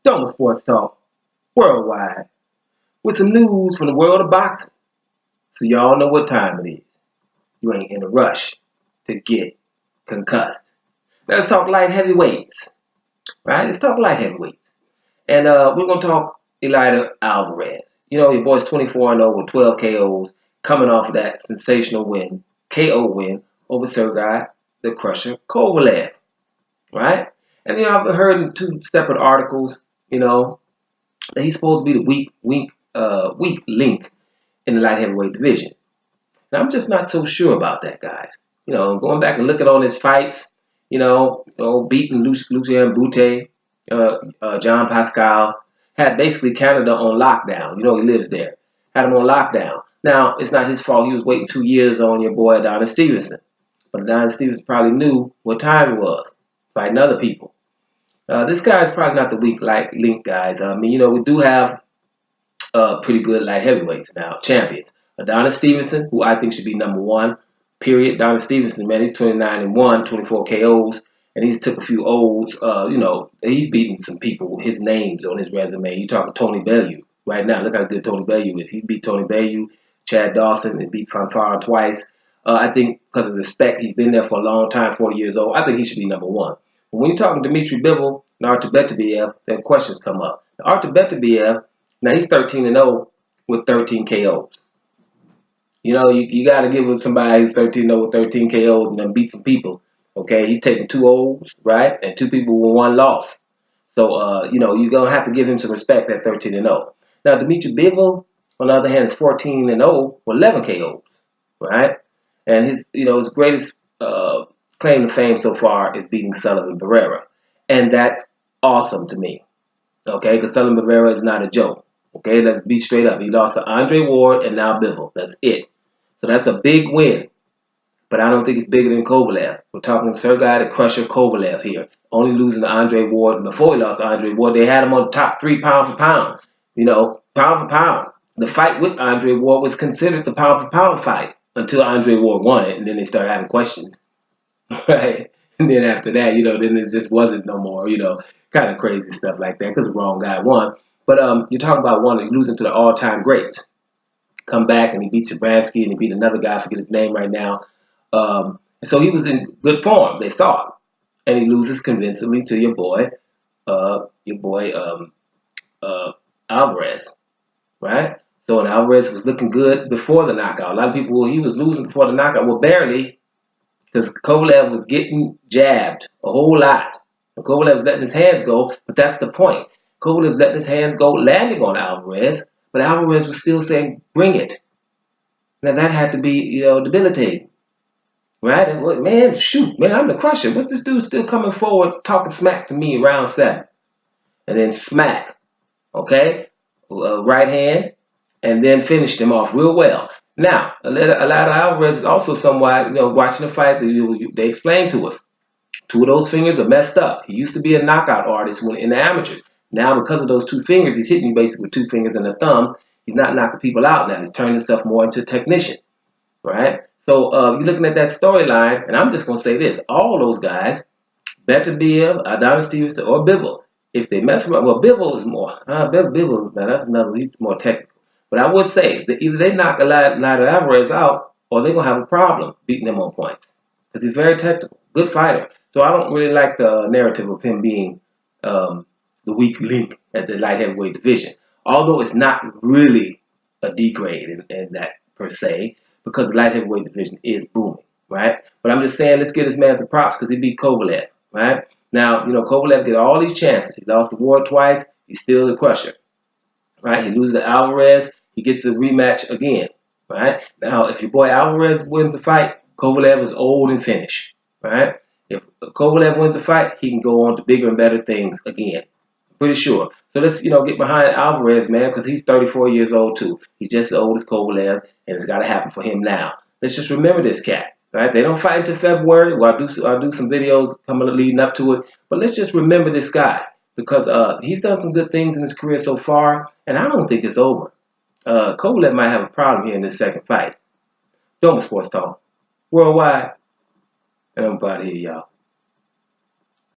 Doma Sports Talk worldwide with some news from the world of boxing. So y'all know what time it is. You ain't in a rush to get concussed. Let's talk light heavyweights, right? Let's talk light heavyweights. And we're going to talk ELEIDER Alvarez. You know, your boy's 24-0 with 12 KOs coming off of that sensational win, KO win over Sergey the Crusher Kovalev, right? And, you know, I've heard in two separate articles, you know, that he's supposed to be the weak link in the light heavyweight division. And I'm just not so sure about that, guys. You know, going back and looking on his fights, beating Lucien Boutte, John Pascal, had basically Canada on lockdown. You know, he lives there. Had him on lockdown. Now, it's not his fault. He was waiting 2 years on your boy Adonis Stevenson. But Adonis Stevenson probably knew what time it was, fighting other people. This guy's probably not the weak link, guys. I mean, you know, we do have pretty good light heavyweights now, champions. Adonis Stevenson, who I think should be number one, period. Adonis Stevenson, man, he's 29-1, 24 KOs, and he's took a few O's. He's beaten some people with his names on his resume. You talking Tony Bellew right now. Look how good Tony Bellew is. He's beat Tony Bellew, Chad Dawson, and beat Fanfare twice. I think because of respect, he's been there for a long time, 40 years old. I think he should be number one. But when you're talking Dmitry Bivol and Artur Beterbiev, then questions come up. Now, Artur Beterbiev, now he's 13-0 with 13 KOs. You know, you got to give him somebody who's 13-0 with 13 KOs and then beat some people. Okay, he's taking 2 O's, right, and 2 people with 1 loss. So, you know, you're going to have to give him some respect at 13-0. Now, Dmitry Bivol, on the other hand, is 14-0 with 11 KOs, right? And his greatest claim to fame so far is beating Sullivan Barrera. And that's awesome to me, okay, because Sullivan Barrera is not a joke. Okay, let's be straight up. He lost to Andre Ward and now Bivol. That's it. So that's a big win. But I don't think it's bigger than Kovalev. We're talking Sergey the Crusher Kovalev here. Only losing to Andre Ward. And before he lost to Andre Ward, they had him on the top 3 pound for pound. You know, pound for pound. The fight with Andre Ward was considered the pound for pound fight until Andre Ward won it. And then they started having questions. Right? And then after that, you know, then it just wasn't no more, you know, kind of crazy stuff like that because the wrong guy won. But you're talking about one losing to the all-time greats. Come back and he beat Shabransky and he beat another guy, I forget his name right now. So he was in good form, they thought. And he loses convincingly to your boy Alvarez, right? So and Alvarez was looking good before the knockout. A lot of people, well, he was losing before the knockout. Well, barely, because Kovalev was getting jabbed a whole lot. And Kovalev was letting his hands go, but that's the point. Kovalev was letting his hands go, landing on Alvarez, but Alvarez was still saying, bring it. Now that had to be, you know, debilitating. Right? And, man, shoot, man, I'm the Crusher. What's this dude still coming forward talking smack to me around 7? And then smack, okay? Right hand, and then finished him off real well. Now, a lot of Alvarez is also somewhat, you know, watching the fight, they explained to us. 2 of those fingers are messed up. He used to be a knockout artist in the amateurs. Now, because of those 2 fingers, he's hitting you basically with 2 fingers and a thumb. He's not knocking people out now. He's turning himself more into a technician, right? So you're looking at that storyline, and I'm just going to say this. All those guys, Beterbiev, Adonis Stevenson, or Bivol, if they mess around, well, Bivol is more, Bivol, now that's another, he's more technical. But I would say that either they knock ELEIDER Alvarez out, or they're going to have a problem beating him on points. Because he's very technical, good fighter. So I don't really like the narrative of him being the weak link at the light heavyweight division. Although it's not really a degrade in that per se, because the light heavyweight division is booming, right? But I'm just saying, let's give this man some props because he beat Kovalev, right? Now, you know, Kovalev get all these chances. He lost the Ward twice. He's still the Crusher, right? He loses to Alvarez. He gets a rematch again, right? Now, if your boy Alvarez wins the fight, Kovalev is old and finished, right? If Kovalev wins the fight, he can go on to bigger and better things again. Pretty sure. So let's, you know, get behind Alvarez, man, because he's 34 years old too. He's just as old as Kovalev, and it's got to happen for him now. Let's just remember this cat, right? They don't fight until February. Well, I'll do some videos leading up to it, but let's just remember this guy because he's done some good things in his career so far, and I don't think it's over. Kovalev might have a problem here in this second fight. Doma Sports Talk worldwide, and I'm about here, y'all.